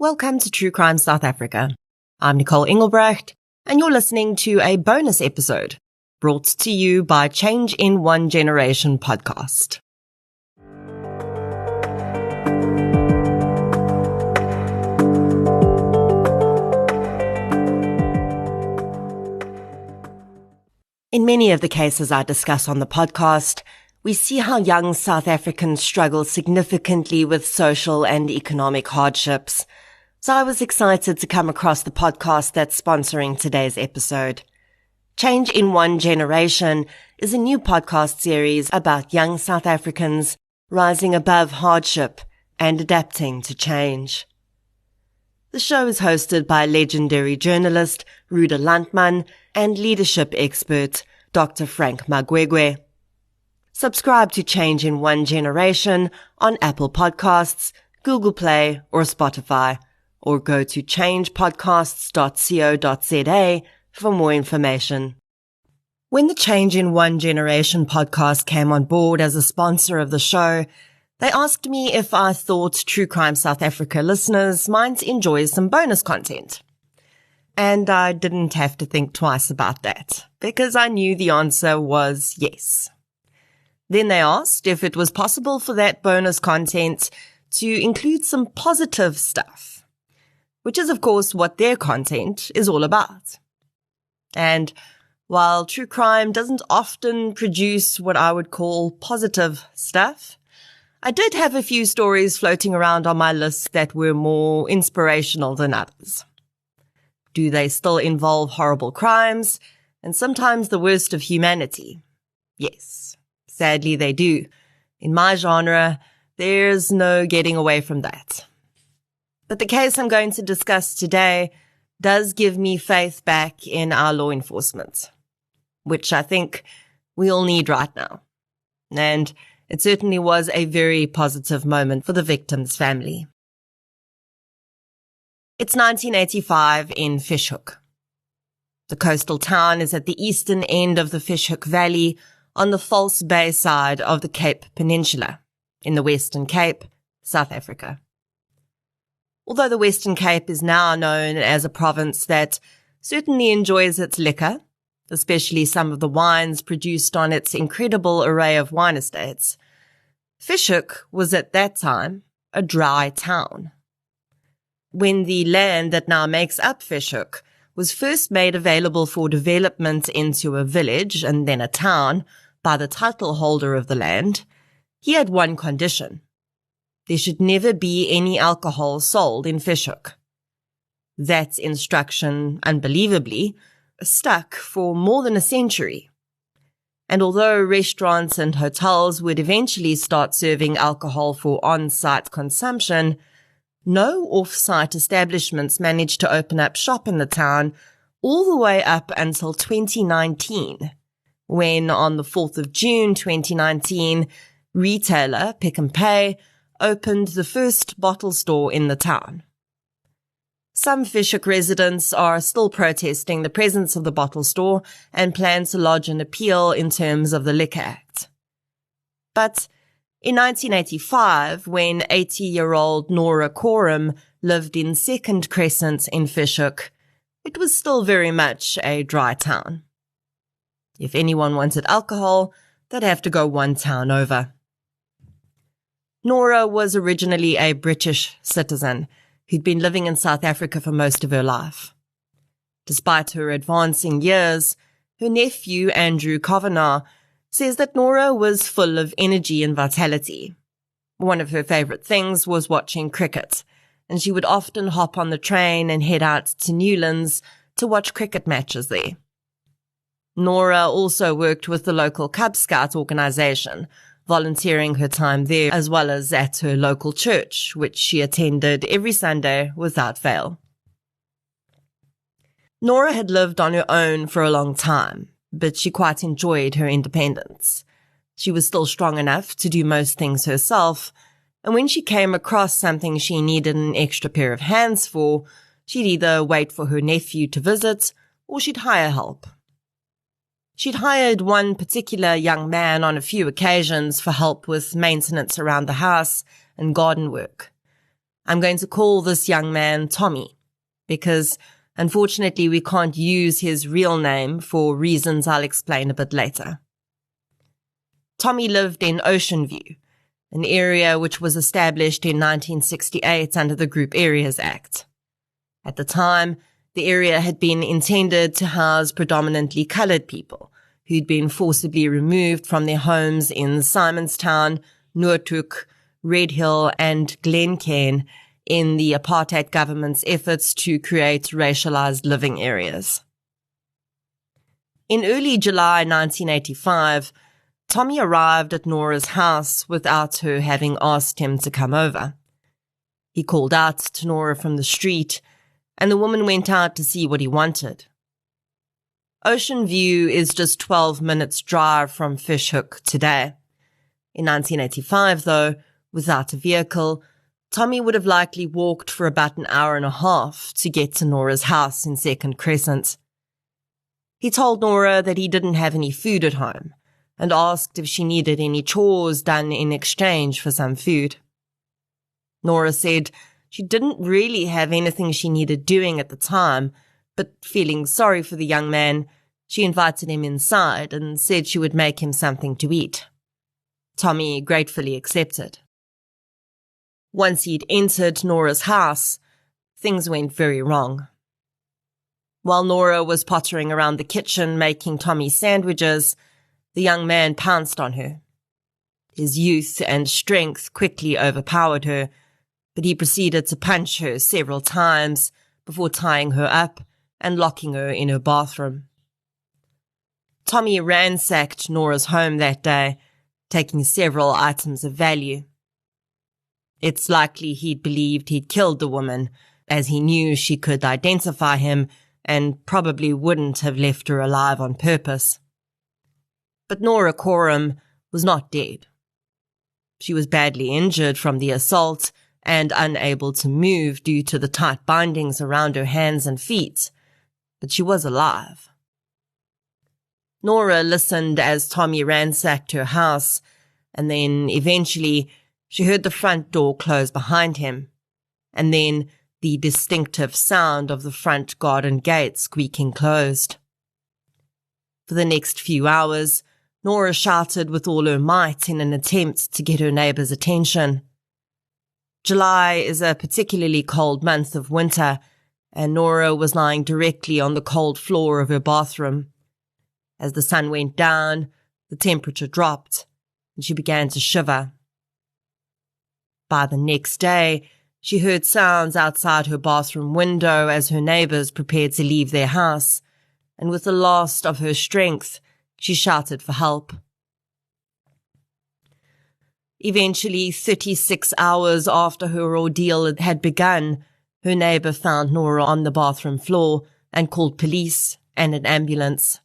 Welcome to True Crime South Africa. I'm Nicole Engelbrecht, and you're listening to a bonus episode brought to you by Change in One Generation podcast. In many of the cases I discuss on the podcast, we see how young South Africans struggle significantly with social and economic hardships. So I was excited to come across the podcast that's sponsoring today's episode. Change in One Generation is a new podcast series about young South Africans rising above hardship and adapting to change. The show is hosted by legendary journalist Ruda Landman and leadership expert Dr. Frank Magwegwe. Subscribe to Change in One Generation on Apple Podcasts, Google Play, or Spotify, or go to changepodcasts.co.za for more information. When the Change in One Generation podcast came on board as a sponsor of the show, they asked me if I thought True Crime South Africa listeners might enjoy some bonus content. And I didn't have to think twice about that, because I knew the answer was yes. Then they asked if it was possible for that bonus content to include some positive stuff, which is, of course, what their content is all about. And while true crime doesn't often produce what I would call positive stuff, I did have a few stories floating around on my list that were more inspirational than others. Do they still involve horrible crimes and sometimes the worst of humanity? Yes, sadly they do. In my genre, there's no getting away from that. But the case I'm going to discuss today does give me faith back in our law enforcement, which I think we all need right now. And it certainly was a very positive moment for the victim's family. It's 1985 in Fishhoek. The coastal town is at the eastern end of the Fishhoek Valley on the False Bay side of the Cape Peninsula in the Western Cape, South Africa. Although the Western Cape is now known as a province that certainly enjoys its liquor, especially some of the wines produced on its incredible array of wine estates, Fishhoek was at that time a dry town. When the land that now makes up Fishhoek was first made available for development into a village and then a town by the title holder of the land, he had one condition. There should never be any alcohol sold in Fishhoek. That instruction, unbelievably, stuck for more than a century. And although restaurants and hotels would eventually start serving alcohol for on-site consumption, no off-site establishments managed to open up shop in the town all the way up until 2019, when on the 4th of June 2019, retailer Pick n Pay opened the first bottle store in the town. Some Fishhoek residents are still protesting the presence of the bottle store and plan to lodge an appeal in terms of the Liquor Act. But in 1985, when 80-year-old Nora Coram lived in Second Crescent in Fishhoek, it was still very much a dry town. If anyone wanted alcohol, they'd have to go one town over. Nora was originally a British citizen who'd been living in South Africa for most of her life. Despite her advancing years, her nephew, Andrew Kavanagh, says that Nora was full of energy and vitality. One of her favorite things was watching cricket, and she would often hop on the train and head out to Newlands to watch cricket matches there. Nora also worked with the local Cub Scout organization, volunteering her time there as well as at her local church, which she attended every Sunday without fail. Nora had lived on her own for a long time, but she quite enjoyed her independence. She was still strong enough to do most things herself, and when she came across something she needed an extra pair of hands for, she'd either wait for her nephew to visit or she'd hire help. She'd hired one particular young man on a few occasions for help with maintenance around the house and garden work. I'm going to call this young man Tommy, because unfortunately we can't use his real name for reasons I'll explain a bit later. Tommy lived in Ocean View, an area which was established in 1968 under the Group Areas Act. At the time, the area had been intended to house predominantly coloured people who'd been forcibly removed from their homes in Simonstown, Noordhoek, Red Hill and Glencairn in the apartheid government's efforts to create racialized living areas. In early July 1985, Tommy arrived at Nora's house without her having asked him to come over. He called out to Nora from the street, and the woman went out to see what he wanted. Ocean View is just 12 minutes drive from Fishhook today. In 1985, though, without a vehicle, Tommy would have likely walked for about an hour and a half to get to Nora's house in Second Crescent. He told Nora that he didn't have any food at home and asked if she needed any chores done in exchange for some food. Nora said she didn't really have anything she needed doing at the time, but feeling sorry for the young man, she invited him inside and said she would make him something to eat. Tommy gratefully accepted. Once he'd entered Nora's house, things went very wrong. While Nora was pottering around the kitchen making Tommy sandwiches, the young man pounced on her. His youth and strength quickly overpowered her, but he proceeded to punch her several times before tying her up and locking her in her bathroom. Tommy ransacked Nora's home that day, taking several items of value. It's likely he'd believed he'd killed the woman, as he knew she could identify him and probably wouldn't have left her alive on purpose. But Nora Coram was not dead. She was badly injured from the assault and unable to move due to the tight bindings around her hands and feet, but she was alive. Nora listened as Tommy ransacked her house, and then eventually she heard the front door close behind him, and then the distinctive sound of the front garden gate squeaking closed. For the next few hours, Nora shouted with all her might in an attempt to get her neighbours' attention. July is a particularly cold month of winter, and Nora was lying directly on the cold floor of her bathroom. As the sun went down, the temperature dropped, and she began to shiver. By the next day, she heard sounds outside her bathroom window as her neighbours prepared to leave their house, and with the last of her strength, she shouted for help. Eventually, 36 hours after her ordeal had begun, her neighbour found Nora on the bathroom floor and called police and an ambulance.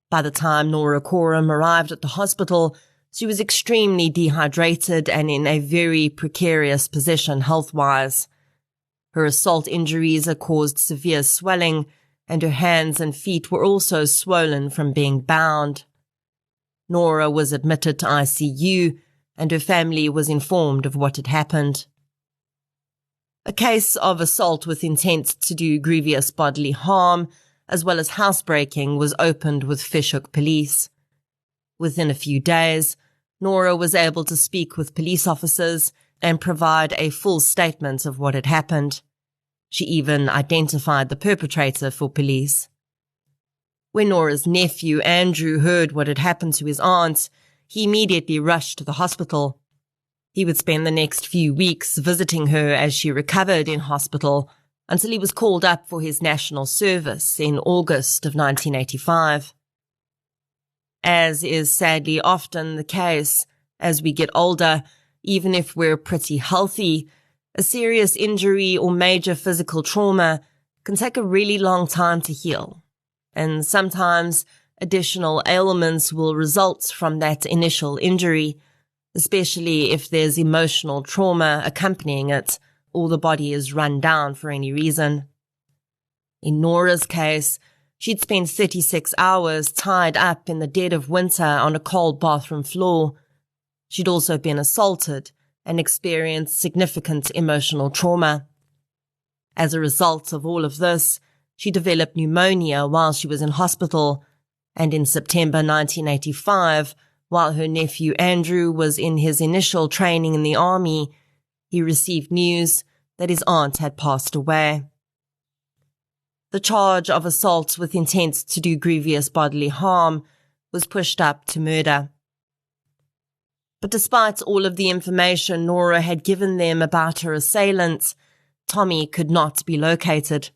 By the time Nora Coram arrived at the hospital, she was extremely dehydrated and in a very precarious position health-wise. Her assault injuries had caused severe swelling, and her hands and feet were also swollen from being bound. Nora was admitted to ICU, and her family was informed of what had happened. A case of assault with intent to do grievous bodily harm, as well as housebreaking, was opened with Fishhook police. Within a few days, Nora was able to speak with police officers and provide a full statement of what had happened. She even identified the perpetrator for police. When Nora's nephew, Andrew, heard what had happened to his aunt, he immediately rushed to the hospital. He would spend the next few weeks visiting her as she recovered in hospital until he was called up for his national service in August of 1985. As is sadly often the case, as we get older, even if we're pretty healthy, a serious injury or major physical trauma can take a really long time to heal, and sometimes additional ailments will result from that initial injury, especially if there's emotional trauma accompanying it or the body is run down for any reason. In Nora's case, she'd spent 36 hours tied up in the dead of winter on a cold bathroom floor. She'd also been assaulted and experienced significant emotional trauma. As a result of all of this, she developed pneumonia while she was in hospital, and in September 1985, while her nephew Andrew was in his initial training in the army, he received news that his aunt had passed away. The charge of assault with intent to do grievous bodily harm was pushed up to murder. But despite all of the information Nora had given them about her assailant, Tommy could not be located.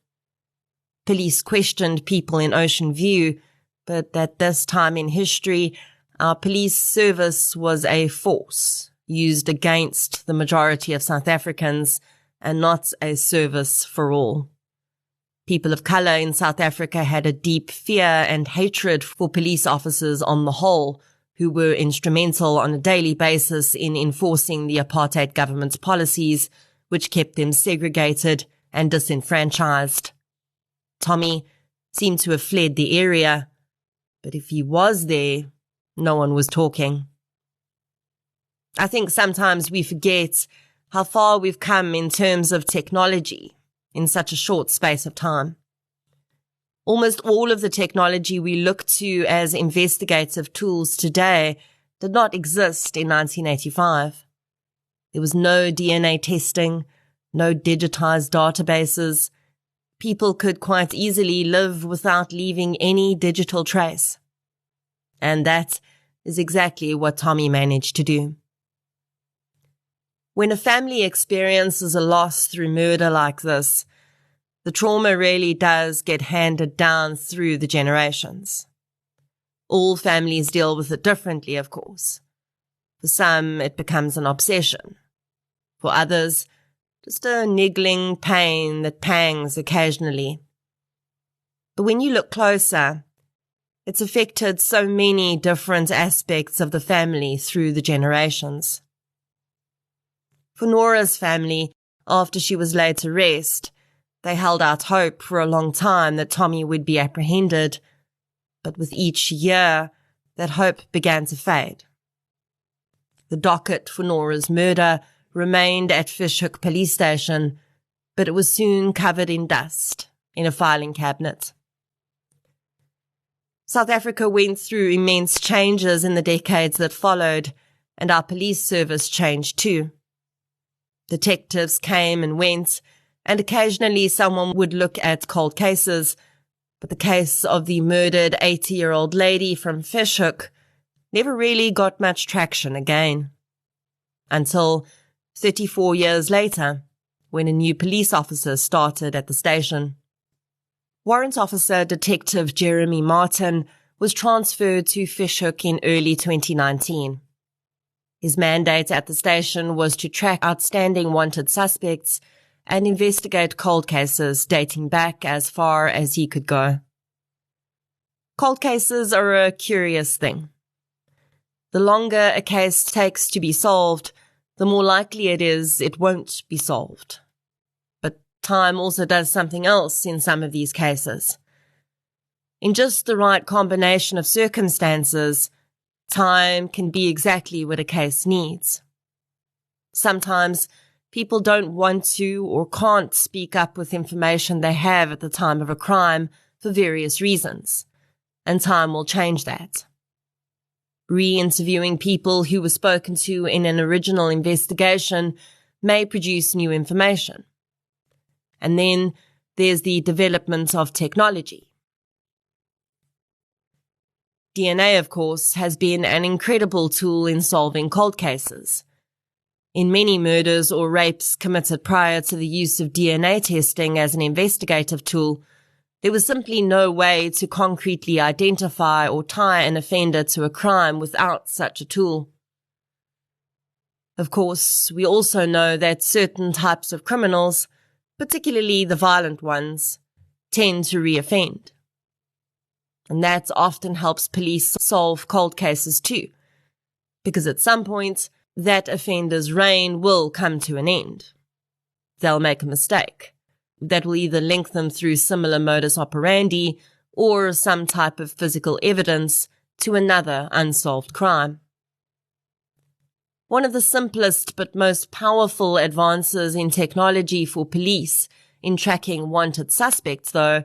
Police questioned people in Ocean View, but at this time in history, our police service was a force used against the majority of South Africans and not a service for all. People of colour in South Africa had a deep fear and hatred for police officers on the whole, who were instrumental on a daily basis in enforcing the apartheid government's policies, which kept them segregated and disenfranchised. Tommy seemed to have fled the area, but if he was there, no one was talking. I think sometimes we forget how far we've come in terms of technology in such a short space of time. Almost all of the technology we look to as investigative tools today did not exist in 1985. There was no DNA testing, no digitized databases. People could quite easily live without leaving any digital trace. And that is exactly what Tommy managed to do. When a family experiences a loss through murder like this, the trauma really does get handed down through the generations. All families deal with it differently, of course. For some, it becomes an obsession. For others, just a niggling pain that pangs occasionally. But when you look closer, it's affected so many different aspects of the family through the generations. For Nora's family, after she was laid to rest, they held out hope for a long time that Tommy would be apprehended, but with each year, that hope began to fade. The docket for Nora's murder remained at Fishhook Police Station, but it was soon covered in dust in a filing cabinet. South Africa went through immense changes in the decades that followed, and our police service changed too. Detectives came and went, and occasionally someone would look at cold cases, but the case of the murdered 80-year-old lady from Fishhook never really got much traction again. Until 34 years later, when a new police officer started at the station. Warrant Officer Detective Jeremy Martin was transferred to Fishhook in early 2019. His mandate at the station was to track outstanding wanted suspects and investigate cold cases dating back as far as he could go. Cold cases are a curious thing. The longer a case takes to be solved, the more likely it is it won't be solved. But time also does something else in some of these cases. In just the right combination of circumstances, time can be exactly what a case needs. Sometimes people don't want to or can't speak up with information they have at the time of a crime for various reasons, and time will change that. Re-interviewing people who were spoken to in an original investigation may produce new information. And then there's the development of technology. DNA, of course, has been an incredible tool in solving cold cases. In many murders or rapes committed prior to the use of DNA testing as an investigative tool, there was simply no way to concretely identify or tie an offender to a crime without such a tool. Of course, we also know that certain types of criminals, particularly the violent ones, tend to reoffend. And that often helps police solve cold cases too, because at some point, that offender's reign will come to an end. They'll make a mistake that will either link them through similar modus operandi or some type of physical evidence to another unsolved crime. One of the simplest but most powerful advances in technology for police in tracking wanted suspects, though,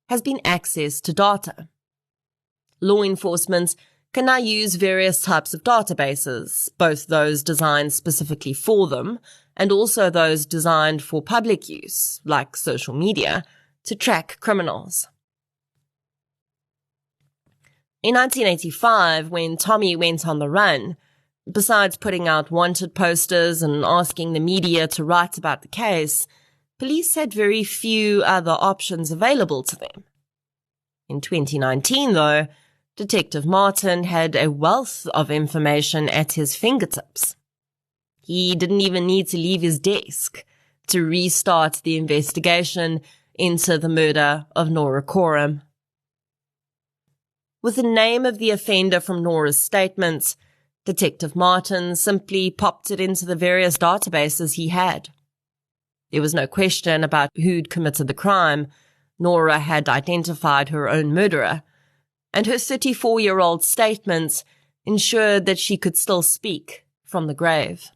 has been access to data. Law enforcement can now use various types of databases, both those designed specifically for them and also those designed for public use, like social media, to track criminals. In 1985, when Tommy went on the run, besides putting out wanted posters and asking the media to write about the case, police had very few other options available to them. In 2019, though, Detective Martin had a wealth of information at his fingertips. He didn't even need to leave his desk to restart the investigation into the murder of Nora Coram. With the name of the offender from Nora's statements, Detective Martin simply popped it into the various databases he had. There was no question about who'd committed the crime. Nora had identified her own murderer, and her 34-year-old statements ensured that she could still speak from the grave.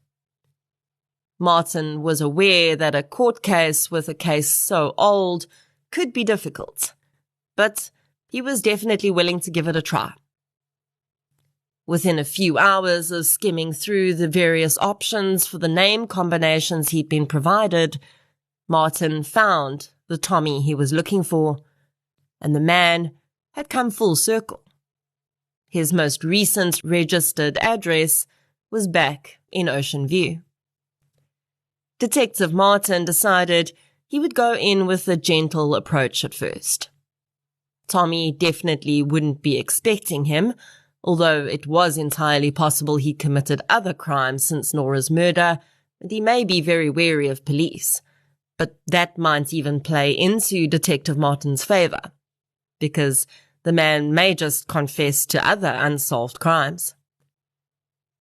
Martin was aware that a court case with a case so old could be difficult, but he was definitely willing to give it a try. Within a few hours of skimming through the various options for the name combinations he'd been provided, Martin found the Tommy he was looking for, and the man had come full circle. His most recent registered address was back in Ocean View. Detective Martin decided he would go in with a gentle approach at first. Tommy definitely wouldn't be expecting him, although it was entirely possible he committed other crimes since Nora's murder, and he may be very wary of police. But that might even play into Detective Martin's favor, because the man may just confess to other unsolved crimes.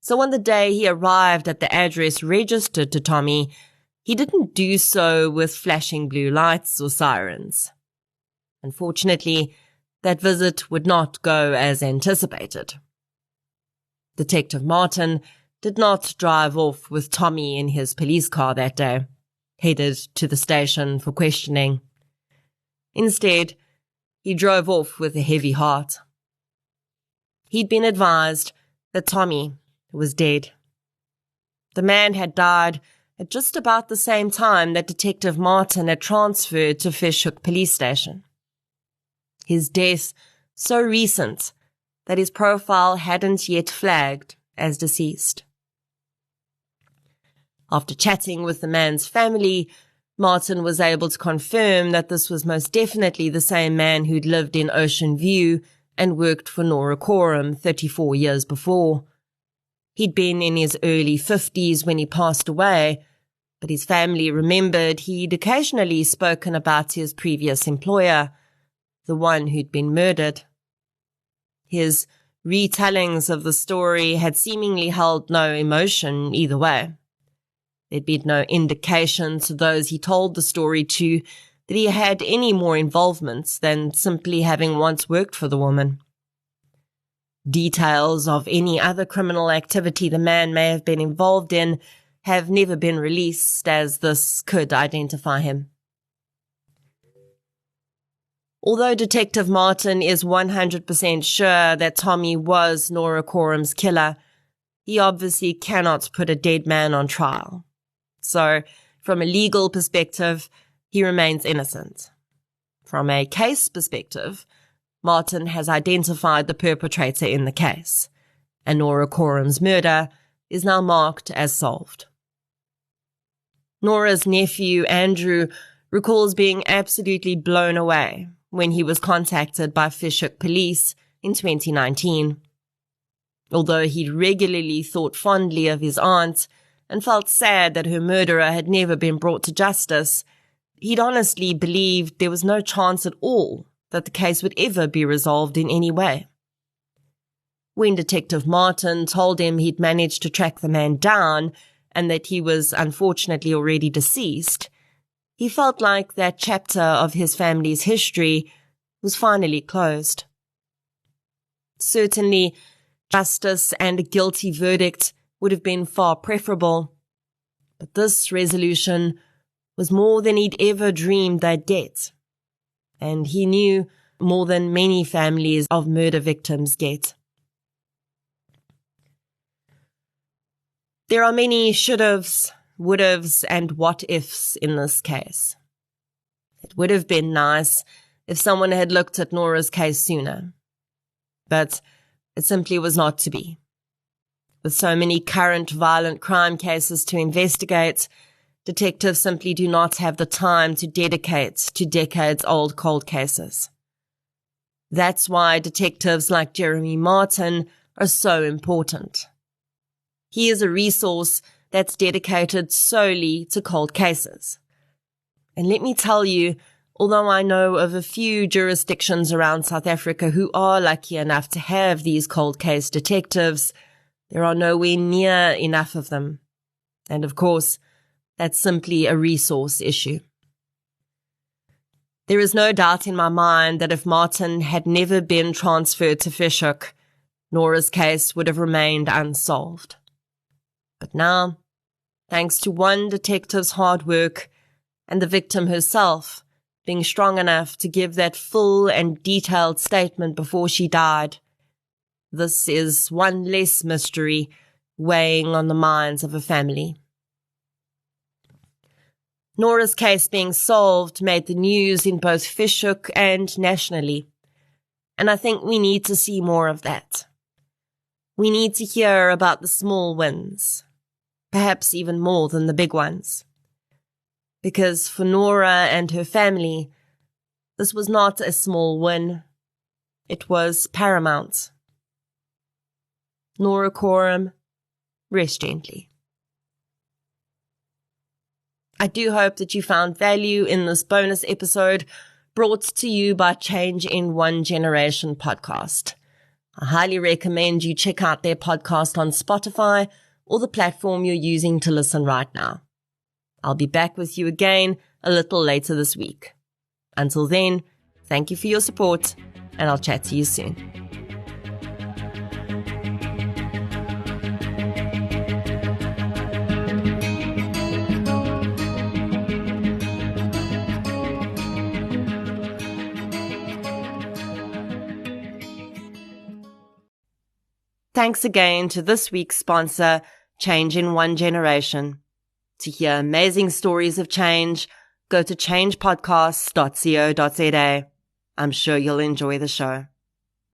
So on the day he arrived at the address registered to Tommy, he didn't do so with flashing blue lights or sirens. Unfortunately, that visit would not go as anticipated. Detective Martin did not drive off with Tommy in his police car that day, headed to the station for questioning. Instead, he drove off with a heavy heart. He'd been advised that Tommy was dead. The man had died at just about the same time that Detective Martin had transferred to Fishhook Police Station. His death so recent that his profile hadn't yet flagged as deceased. After chatting with the man's family, Martin was able to confirm that this was most definitely the same man who'd lived in Ocean View and worked for Nora Coram 34 years before. He'd been in his early 50s when he passed away, but his family remembered he'd occasionally spoken about his previous employer, the one who'd been murdered. His retellings of the story had seemingly held no emotion either way. There'd been no indication to those he told the story to that he had any more involvement than simply having once worked for the woman. Details of any other criminal activity the man may have been involved in have never been released, as this could identify him. Although Detective Martin is 100% sure that Tommy was Nora Coram's killer, he obviously cannot put a dead man on trial. So, from a legal perspective, he remains innocent. From a case perspective, Martin has identified the perpetrator in the case, and Nora Coram's murder is now marked as solved. Nora's nephew, Andrew, recalls being absolutely blown away when he was contacted by Fishhook Police in 2019. Although he'd regularly thought fondly of his aunt and felt sad that her murderer had never been brought to justice, he'd honestly believed there was no chance at all that the case would ever be resolved in any way. When Detective Martin told him he'd managed to track the man down and that he was unfortunately already deceased, he felt like that chapter of his family's history was finally closed. Certainly, justice and a guilty verdict would have been far preferable, but this resolution was more than he'd ever dreamed they'd get, and he knew more than many families of murder victims get. There are many should-haves, would-haves, and what-ifs in this case. It would have been nice if someone had looked at Nora's case sooner, but it simply was not to be. With so many current violent crime cases to investigate, detectives simply do not have the time to dedicate to decades-old cold cases. That's why detectives like Jeremy Martin are so important. He is a resource that's dedicated solely to cold cases. And let me tell you, although I know of a few jurisdictions around South Africa who are lucky enough to have these cold case detectives, there are nowhere near enough of them. And of course, that's simply a resource issue. There is no doubt in my mind that if Martin had never been transferred to Fish-Hoek, Nora's case would have remained unsolved. But now, thanks to one detective's hard work and the victim herself being strong enough to give that full and detailed statement before she died, this is one less mystery weighing on the minds of a family. Nora's case being solved made the news in both Fish-Hoek and nationally, and I think we need to see more of that. We need to hear about the small wins, perhaps even more than the big ones. Because for Nora and her family, this was not a small win. It was paramount. Nora Coram, rest gently. I do hope that you found value in this bonus episode brought to you by Change in One Generation podcast. I highly recommend you check out their podcast on Spotify or the platform you're using to listen right now. I'll be back with you again a little later this week. Until then, thank you for your support, and I'll chat to you soon. Thanks again to this week's sponsor, Change in One Generation. To hear amazing stories of change, go to changepodcasts.co.za. I'm sure you'll enjoy the show.